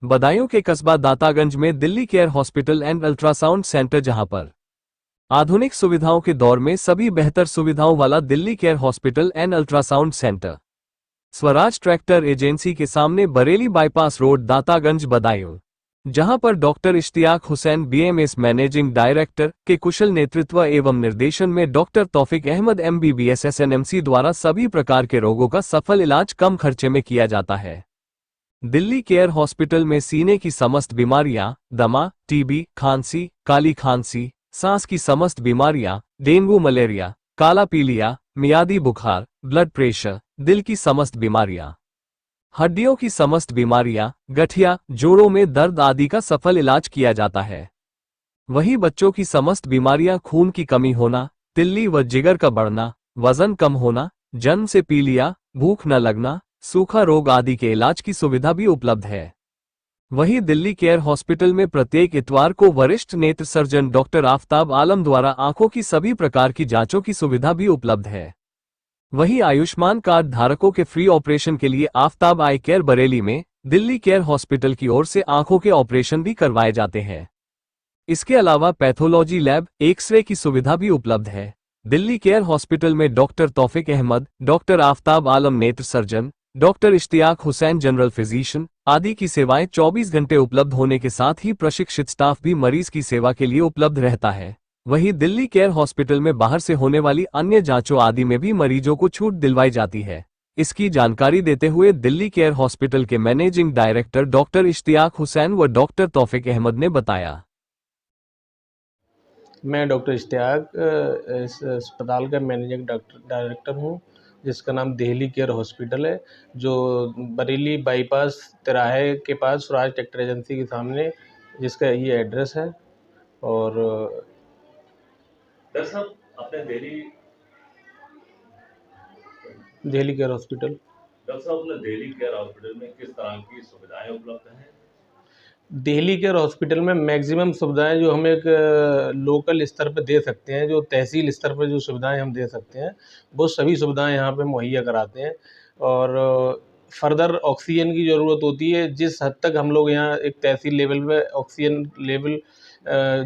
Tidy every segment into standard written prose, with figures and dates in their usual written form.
बदायूं के कस्बा दातागंज में Delhi care hospital and ultrasound centre, जहां पर आधुनिक सुविधाओं के दौर में सभी बेहतर सुविधाओं वाला Delhi care hospital and ultrasound centre, Swaraj tractor agency के सामने, बरेली बाईपास रोड, दातागंज, बदायूं, जहां पर doctor Ishtiaq Hussain BMS managing director के कुशल नेतृत्व एवं निर्देशन में doctor Taufiq Ahmed MBBS SNMC द्वारा सभी प्रकार के रोगों का सफल इलाज कम खर्चे में किया जाता है। दिल्ली केयर हॉस्पिटल में सीने की समस्त बीमारियां, दमा, टीबी, खांसी, काली खांसी, सांस की समस्त बीमारियां, डेंगू, मलेरिया, काला पीलिया, मियादी बुखार, ब्लड प्रेशर, दिल की समस्त बीमारियां, हड्डियों की समस्त बीमारियां, गठिया, जोड़ों में दर्द आदि का सफल इलाज किया जाता है। वहीं बच्चों की समस्त बीमारियां, खून की कमी होना, तिल्ली व जिगर का बढ़ना, वजन कम होना, जन्म से पीलिया, भूख न लगना, सूखा रोग आदि के इलाज की सुविधा भी उपलब्ध है। वहीं दिल्ली केयर हॉस्पिटल में प्रत्येक इतवार को वरिष्ठ नेत्र सर्जन डॉक्टर आफताब आलम द्वारा आंखों की सभी प्रकार की जांचों की सुविधा भी उपलब्ध है। वहीं आयुष्मान कार्ड धारकों के फ्री ऑपरेशन के लिए आफताब आई केयर बरेली में दिल्ली केयर हॉस्पिटल की ओर से आंखों के ऑपरेशन भी करवाए जाते हैं। इसके अलावा पैथोलॉजी लैब, एक्सरे की सुविधा भी उपलब्ध है। दिल्ली केयर हॉस्पिटल में डॉक्टर तौफीक अहमद, डॉक्टर आफताब आलम नेत्र surgeon, doctor Ishtiaq Hussain general physician आदि की सेवाएं 24 घंटे उपलब्ध होने के साथ ही प्रशिक्षित स्टाफ भी मरीज की सेवा के लिए उपलब्ध रहता है। वहीं दिल्ली केयर हॉस्पिटल में बाहर से होने वाली अन्य जांचों आदि में भी मरीजों को छूट दिलवाई जाती है। इसकी जानकारी देते हुए दिल्ली केयर हॉस्पिटल के managing director doctor Ishtiaq Hussain व डॉक्टर तौफीक अहमद ने बताया। मैं डॉक्टर इश्तियाक इस अस्पताल का मैनेजिंग डायरेक्टर हूँ, जिसका नाम दिल्ली केयर हॉस्पिटल है, जो बरेली बाईपास तिराहे के पास स्वराज ट्रैक्टर एजेंसी के सामने, जिसका ये एड्रेस है। और डॉक्टर साहब, अपने दिल्ली केयर हॉस्पिटल में किस तरह की सुविधाएं उपलब्ध हैं? दिल्ली केयर हॉस्पिटल में मैक्सिमम सुविधाएं जो हम एक लोकल स्तर पर दे सकते हैं, जो तहसील स्तर पर जो सुविधाएं हम दे सकते हैं, वो सभी सुविधाएं यहाँ पे मुहैया कराते हैं। और फर्दर ऑक्सीजन की ज़रूरत होती है, जिस हद तक हम लोग यहाँ एक तहसील लेवल पे ऑक्सीजन लेवल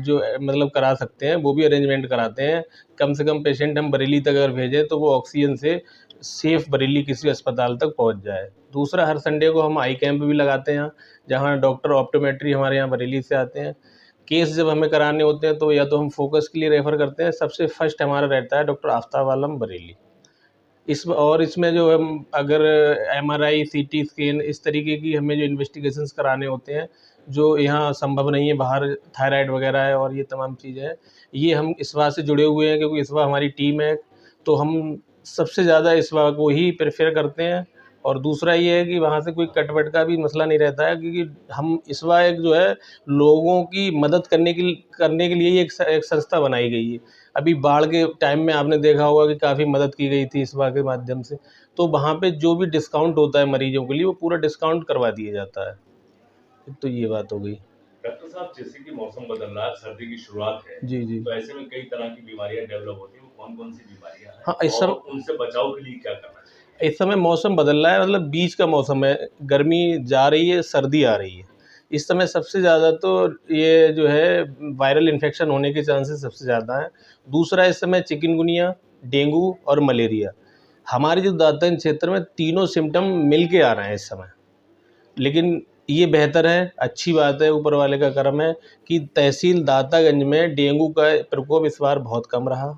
जो मतलब करा सकते हैं, वो भी अरेंजमेंट कराते हैं। कम से कम पेशेंट हम बरेली तक अगर भेजें तो वो ऑक्सीजन से सेफ बरेली किसी अस्पताल तक पहुँच जाए। दूसरा, हर संडे को हम आई कैंप भी लगाते हैं, जहाँ डॉक्टर ऑप्टोमेट्री हमारे यहाँ बरेली से आते हैं। केस जब हमें कराने होते हैं तो या तो हम फोकस के लिए रेफ़र करते हैं, सबसे फर्स्ट हमारा रहता है डॉक्टर आफताब आलम बरेली। इसमें जो हम अगर एमआरआई, सीटी स्कैन, इस तरीके की हमें जो इन्वेस्टिगेशंस कराने होते हैं, जो यहाँ संभव नहीं है, बाहर थायराइड वगैरह है और ये तमाम चीज़ें हैं, ये हम इस्वा से जुड़े हुए हैं, क्योंकि इस्वा हमारी टीम है, तो हम सबसे ज़्यादा इस्वा को ही प्रेफर करते हैं। और दूसरा ये है कि वहाँ से कोई कट-वट का भी मसला नहीं रहता है, क्योंकि हम इस्वा एक जो है लोगों की मदद करने के लिए ही एक संस्था बनाई गई है। अभी बाढ़ के टाइम में आपने देखा होगा कि काफ़ी मदद की गई थी इस्वा के माध्यम से, तो वहाँ पे जो भी डिस्काउंट होता है मरीजों के लिए, वो पूरा डिस्काउंट करवा दिया जाता है। तो ये बात हो गई। डॉक्टर साहब, जैसे कि मौसम बदल रहा है, सर्दी की शुरुआत है, जी, जी। तो ऐसे में कई तरह की बीमारियां डेवलप होती हैं। वो कौन-कौन सी बीमारियां हैं? हाँ, और उनसे बचाव के लिए क्या करना चाहिए? इस समय मौसम बदल रहा है, मतलब बीच का मौसम है, गर्मी जा रही है, सर्दी आ रही है। इस समय सबसे ज़्यादा तो ये जो है वायरल इन्फेक्शन होने के चांसेस सबसे ज़्यादा हैं। दूसरा, इस समय चिकनगुनिया, डेंगू और मलेरिया, हमारे जो दातान क्षेत्र में तीनों सिम्पटम मिल के आ रहे हैं इस समय। लेकिन ये बेहतर है, अच्छी बात है, ऊपर वाले का करम है कि तहसील दातागंज में डेंगू का प्रकोप इस बार बहुत कम रहा।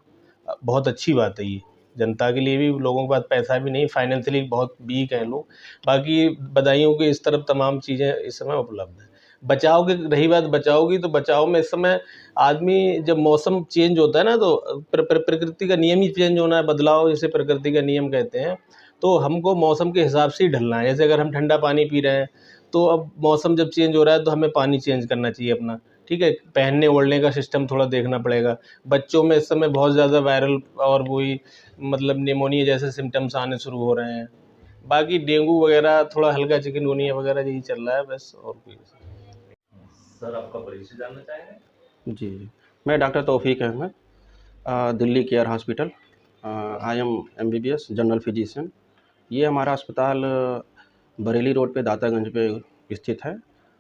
बहुत अच्छी बात है ये, जनता के लिए भी, लोगों के पास पैसा भी नहीं, फाइनेंशियली बहुत वीक हैं लोग। बाकी बदायूं के इस तरफ तमाम चीज़ें इस समय उपलब्ध हैं। बचाव की रही बात, बचाव की, तो बचाव में इस समय आदमी, जब मौसम चेंज होता है ना, तो प्रकृति का नियम ही चेंज होना है, बदलाव जिसे प्रकृति का नियम कहते हैं, तो हमको मौसम के हिसाब से ही ढलना है। जैसे अगर हम ठंडा पानी पी रहे हैं, तो अब मौसम जब चेंज हो रहा है तो हमें पानी चेंज करना चाहिए अपना, ठीक है? पहनने ओढ़ने का सिस्टम थोड़ा देखना पड़ेगा। बच्चों में इस समय बहुत ज़्यादा वायरल और वही मतलब निमोनिया जैसे सिम्पटम्स आने शुरू हो रहे हैं। बाकी डेंगू वगैरह, थोड़ा हल्का चिकनगुनिया वगैरह यही चल रहा है बस, और कोई। सर, आपका परिचय जानना चाहेंगे? जी, मैं doctor Taufiq Ahmed, Delhi care hospital, I am MBBS general physician. ये हमारा अस्पताल बरेली रोड पे दातागंज पे स्थित है।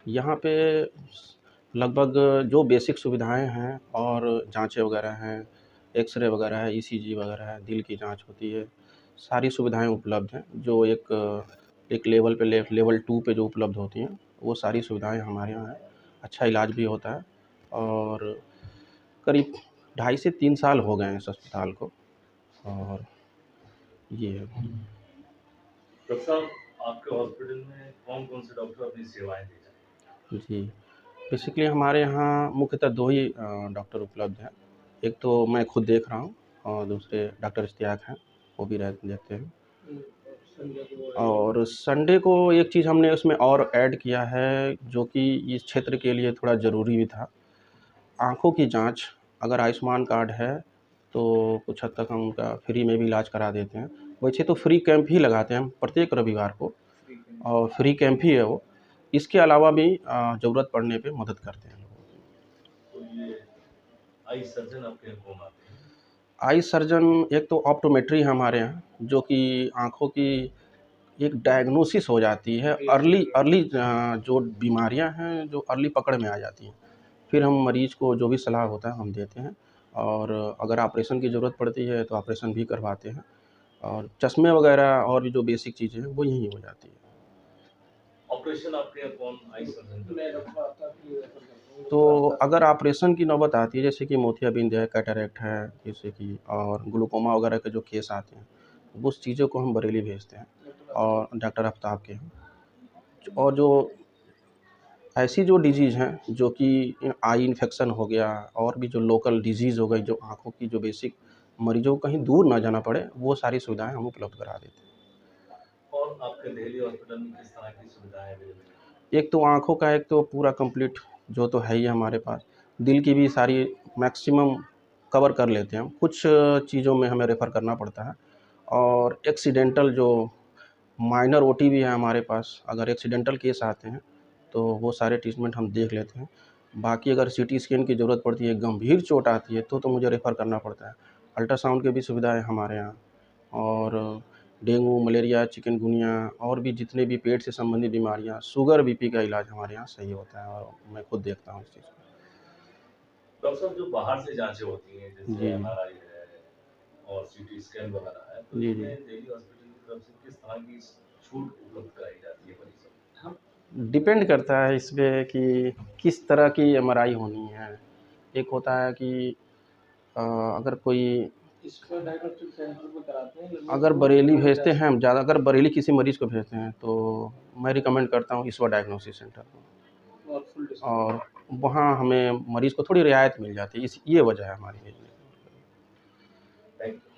यहाँ पे लगभग जो बेसिक सुविधाएं हैं और जांचें वगैरह हैं, एक्सरे वगैरह है, ईसीजी वगैरह है, दिल की जांच होती है, सारी सुविधाएं उपलब्ध हैं जो एक लेवल पे लेवल 2 पे जो उपलब्ध होती हैं, वो सारी सुविधाएं हमारे यहाँ हैं। अच्छा इलाज भी होता है और करीब 2.5 से 3 साल हो गए हैं इस अस्पताल को। और ये है। डॉक्टर साहब, आपके हॉस्पिटल में कौन कौन से डॉक्टर अपनी सेवाएं दे रहे हैं? जी, बेसिकली हमारे यहाँ मुख्यतः 2 ही डॉक्टर उपलब्ध हैं। एक तो मैं खुद देख रहा हूँ और दूसरे डॉक्टर इश्तियाक हैं, वो भी देखते हैं। और संडे को एक चीज़ हमने उसमें और ऐड किया है जो कि इस क्षेत्र के लिए थोड़ा ज़रूरी भी था। आँखों की जाँच अगर आयुष्मान कार्ड है तो कुछ हद तक हम उनका फ्री में भी इलाज करा देते हैं। वैसे तो फ्री कैंप ही लगाते हैं हम प्रत्येक रविवार को और फ्री कैंप ही है वो। इसके अलावा भी ज़रूरत पड़ने पे मदद करते हैं लोगों की। तो ये आई सर्जन आपके यहाँ कौन आते हैं? आई सर्जन एक तो ऑप्टोमेट्री है हमारे यहाँ जो कि आँखों की एक डायग्नोसिस हो जाती है, अर्ली जो बीमारियां हैं जो अर्ली पकड़ में आ जाती हैं, फिर हम मरीज़ को जो भी सलाह होता है हम देते हैं और अगर ऑपरेशन की ज़रूरत पड़ती है तो ऑपरेशन भी करवाते हैं और चश्मे वगैरह और भी जो बेसिक चीज़ें हैं वो यहीं हो जाती है। ऑपरेशन आपके यहाँ कौन आई सर्जन करता है? तो अगर ऑपरेशन की नौबत आती है जैसे कि मोतियाबिंद है, कैटरैक्ट है, जैसे कि और ग्लूकोमा वगैरह के जो केस आते हैं, उस चीज़ों को हम बरेली भेजते हैं और डॉक्टर आफ्ताब के हैं। और जो ऐसी जो डिजीज़ हैं जो कि आई इन्फेक्शन हो गया और भी जो लोकल डिजीज़ हो गई जो आँखों की जो बेसिक मरीज़ों को कहीं दूर ना जाना पड़े, वो सारी सुविधाएँ हम उपलब्ध करा देते हैं। और आपके दिल्ली हॉस्पिटल में किस तरह की सुविधाएं अवेलेबल हैं? एक तो आँखों का एक तो पूरा कंप्लीट जो तो है ही हमारे पास, दिल की भी सारी मैक्सिमम कवर कर लेते हैं हम, कुछ चीज़ों में हमें रेफ़र करना पड़ता है और एक्सीडेंटल जो माइनर ओटी भी है हमारे पास, अगर एक्सीडेंटल केस आते हैं तो वो सारे ट्रीटमेंट हम देख लेते हैं। बाकी अगर सीटी स्कैन की ज़रूरत पड़ती है, गंभीर चोट आती है तो मुझे रेफ़र करना पड़ता है। अल्ट्रासाउंड की भी सुविधा है हमारे यहाँ और डेंगू, मलेरिया, चिकनगुनिया और भी जितने भी पेट से संबंधित बीमारियाँ, शुगर, बीपी का इलाज हमारे यहाँ सही होता है और मैं खुद देखता हूँ इस चीज़ को। डॉक्टर साहब, जो बाहर से जांचें होती हैं जी, जैसे एमआरआई है और सीटी स्कैन वगैरह है, तो जी, इसमें जी। दिल्ली हॉस्पिटल की तरफ से किस तरह की छूट उपलब्ध कराई जाती है मरीजों को? डिपेंड करता है इस पे कि किस तरह की एमआरआई होनी है। एक होता है कि अगर कोई इसको डायग्नोस्टिक सेंटर में कराते हैं अगर बरेली भेजते हैं हम ज़्यादा, अगर बरेली किसी मरीज़ को भेजते हैं तो मैं रिकमेंड करता हूँ ईश्वर डायग्नोसिस सेंटर को और फुल और वहाँ हमें मरीज़ को थोड़ी रियायत मिल जाती है। ये वजह है हमारी भेजने की। Thank you.